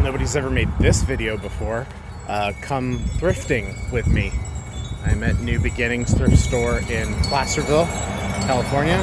nobody's ever made this video before, come thrifting with me. I'm at New Beginnings thrift store in Placerville, California.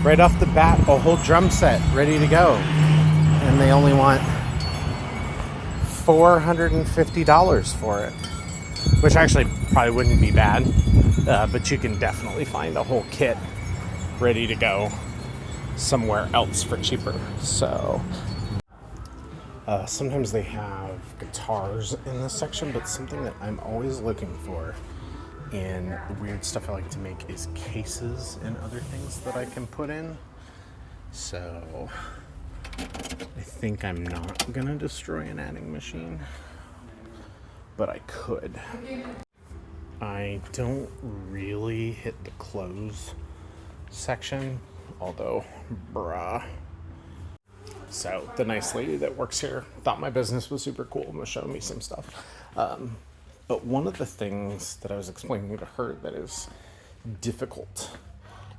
Right off the bat, a whole drum set ready to go. And they only want $450 for it. Which actually probably wouldn't be bad. But you can definitely find a whole kit ready to go somewhere else for cheaper. So sometimes they have guitars in this section, but something that I'm always looking for in the weird stuff I like to make is cases and other things that I can put in. So I think I'm not gonna destroy an adding machine, but I could. I don't really hit the clothes section, although bruh. So the nice lady that works here thought my business was super cool and was showing me some stuff. But one of the things that I was explaining to her that is difficult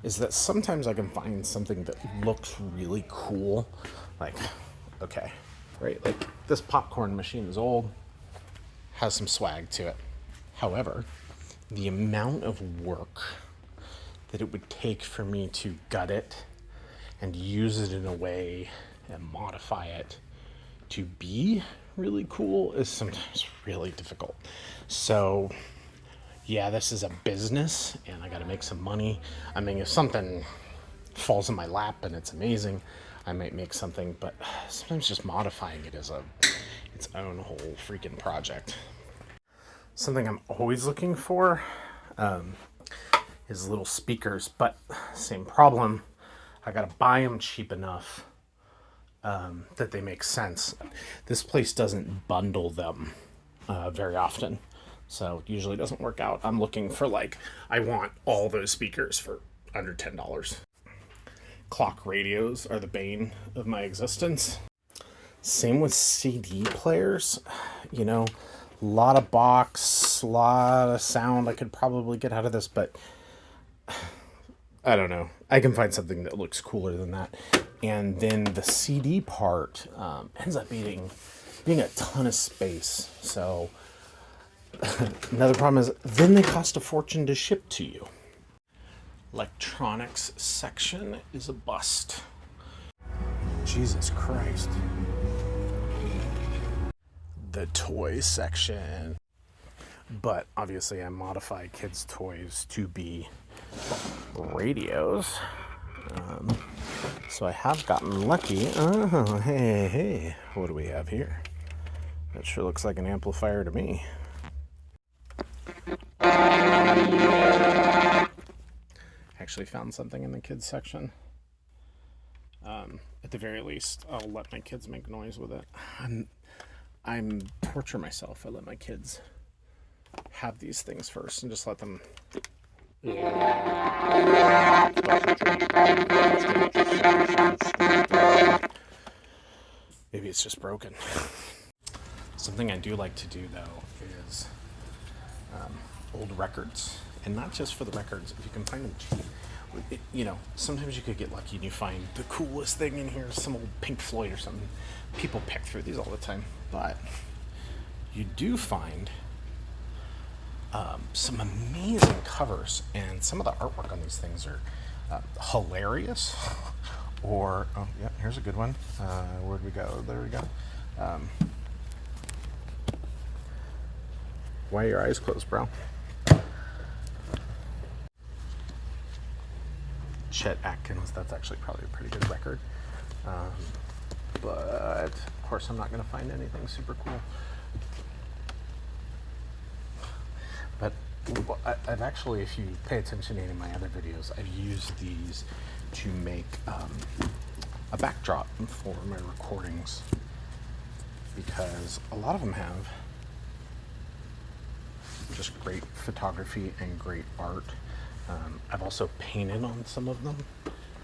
is that sometimes I can find something that looks really cool. Like, okay, right? Like this popcorn machine is old, has some swag to it. However, the amount of work that it would take for me to gut it and use it in a way and modify it to be really cool is sometimes really difficult. So yeah, this is a business and I got to make some money. I mean, if something falls in my lap and it's amazing, I might make something, but sometimes just modifying it is its own whole freaking project. Something I'm always looking for is little speakers, but same problem. I got to buy them cheap enough that they make sense. This place doesn't bundle them very often, so it usually doesn't work out. I'm looking for I want all those speakers for under $10. Clock radios are the bane of my existence. Same with CD players. You know, a lot of box, a lot of sound I could probably get out of this, but I don't know. I can find something that looks cooler than that. And then the CD part ends up being a ton of space. So another problem is then they cost a fortune to ship to you. Electronics section is a bust. Jesus Christ. The toy section. But obviously I modify kids' toys to be radios. So I have gotten lucky. Oh, hey, what do we have here? That sure looks like an amplifier to me. Actually found something in the kids section. At the very least, I'll let my kids make noise with it. I'm torture myself. I let my kids have these things first and just let them. Maybe it's just broken. Something I do like to do though is old records, and not just for the records. If you can find them cheap, you know, sometimes you could get lucky and you find the coolest thing in here, some old Pink Floyd or something. People pick through these all the time, but you do find some amazing covers, and some of the artwork on these things are hilarious. Or, oh yeah, here's a good one. Where'd we go? There we go. Why are your eyes closed, bro? Chet Atkins, that's actually probably a pretty good record. But, of course, I'm not going to find anything super cool. But I've actually, if you pay attention to any of my other videos, I've used these to make a backdrop for my recordings, because a lot of them have just great photography and great art. I've also painted on some of them,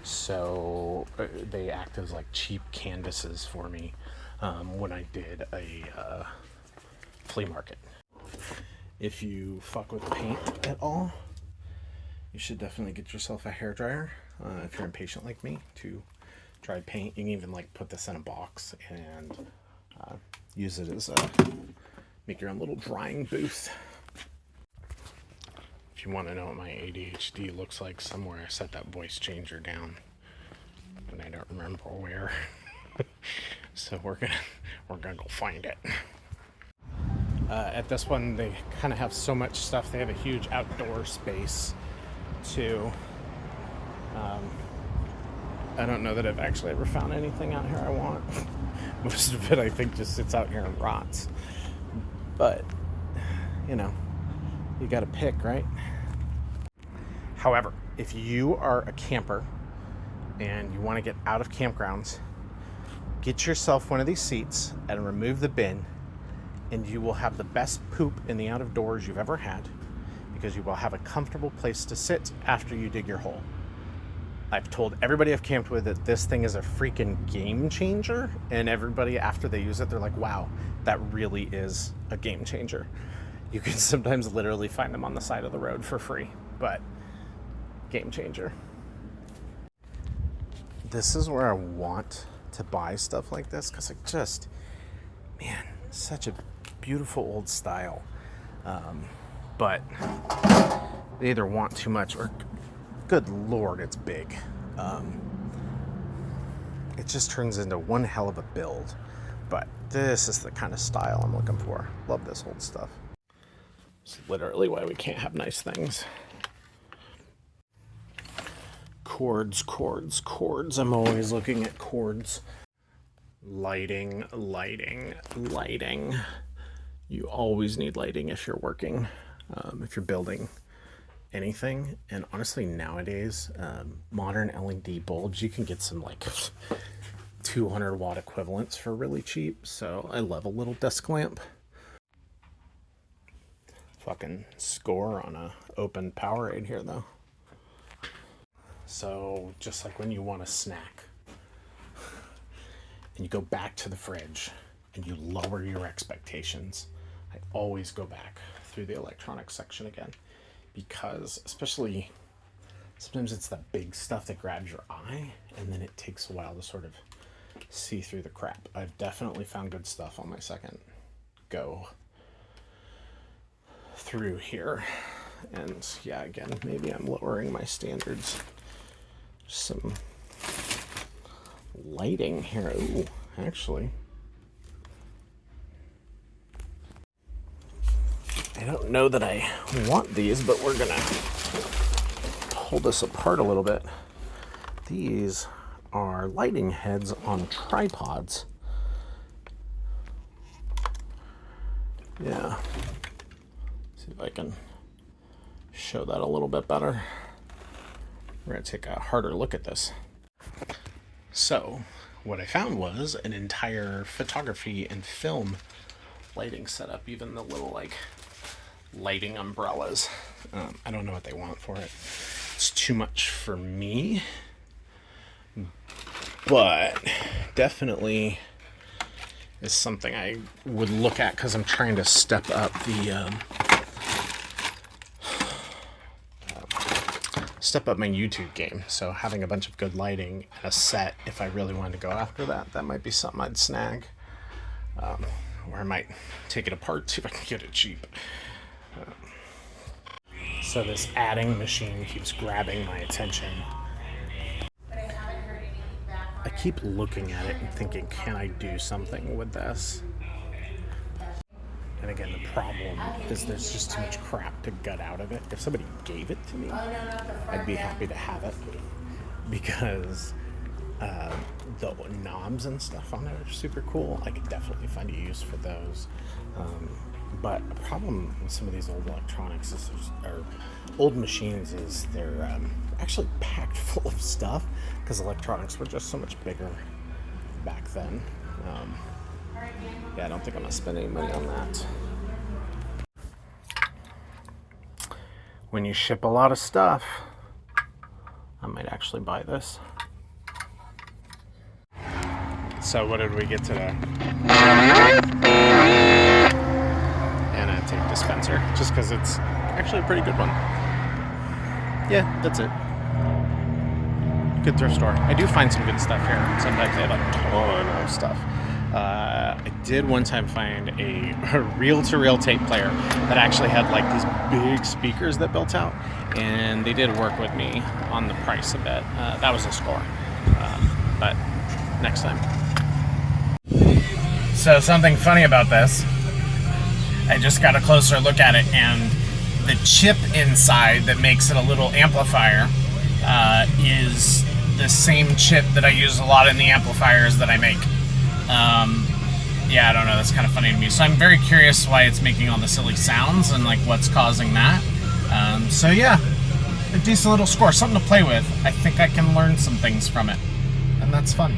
so they act as like cheap canvases for me when I did a flea market. If you fuck with paint at all, you should definitely get yourself a hairdryer. If you're impatient like me to try paint, you can even like put this in a box and use it as make your own little drying booth. If you want to know what my ADHD looks like, somewhere I set that voice changer down, and I don't remember where. So we're gonna go find it. At this one, they kind of have so much stuff. They have a huge outdoor space too. I don't know that I've actually ever found anything out here I want. Most of it, I think, just sits out here and rots. But, you know, you gotta pick, right? However, if you are a camper and you want to get out of campgrounds, get yourself one of these seats and remove the bin, and you will have the best poop in the out of doors you've ever had, because you will have a comfortable place to sit after you dig your hole. I've told everybody I've camped with that this thing is a freaking game changer, and everybody, after they use it, they're like, wow, that really is a game changer. You can sometimes literally find them on the side of the road for free, but game changer. This is where I want to buy stuff like this, because it just, man, such a beautiful old style. But they either want too much or, good Lord, it's big. It just turns into one hell of a build. But this is the kind of style I'm looking for. Love this old stuff. It's literally why we can't have nice things. Cords, cords, cords. I'm always looking at cords. Lighting, lighting, lighting. You always need lighting if you're working, if you're building anything. And honestly, nowadays, modern LED bulbs, you can get some like 200 watt equivalents for really cheap. So I love a little desk lamp. Fucking score on a open Powerade here though. So just like when you want a snack and you go back to the fridge and you lower your expectations, I always go back through the electronics section again, because especially sometimes it's the big stuff that grabs your eye and then it takes a while to sort of see through the crap. I've definitely found good stuff on my second go through here. And yeah, again, maybe I'm lowering my standards. Some lighting here. Ooh, actually, I don't know that I want these, but we're gonna pull this apart a little bit. These are lighting heads on tripods. Yeah. See if I can show that a little bit better. We're going to take a harder look at this. So, what I found was an entire photography and film lighting setup, even the little, like, lighting umbrellas. I don't know what they want for it. It's too much for me. But definitely is something I would look at, because I'm trying to step up the... step up my YouTube game. So having a bunch of good lighting and a set, if I really wanted to go after that, that might be something I'd snag. Or I might take it apart, see if I can get it cheap. So this adding machine keeps grabbing my attention. I keep looking at it and thinking, can I do something with this? And again, the problem is there's just too much crap to gut out of it. If somebody gave it to me, I'd be happy to have it, because the knobs and stuff on it are super cool. I could definitely find a use for those. But a problem with some of these old electronics is or old machines is they're actually packed full of stuff, because electronics were just so much bigger back then. Yeah, I don't think I'm going to spend any money on that. When you ship a lot of stuff, I might actually buy this. So what did we get today? And a tape dispenser, just because it's actually a pretty good one. Yeah, that's it. Good thrift store. I do find some good stuff here. Sometimes they have a ton of stuff. I did one time find a reel-to-reel tape player that actually had like these big speakers that built out, and they did work with me on the price a bit. That was a score, but next time. So something funny about this, I just got a closer look at it, and the chip inside that makes it a little amplifier is the same chip that I use a lot in the amplifiers that I make. Yeah, I don't know, that's kind of funny to me. So I'm very curious why it's making all the silly sounds and like what's causing that. So yeah, a decent little score, something to play with. I think I can learn some things from it, and that's fun.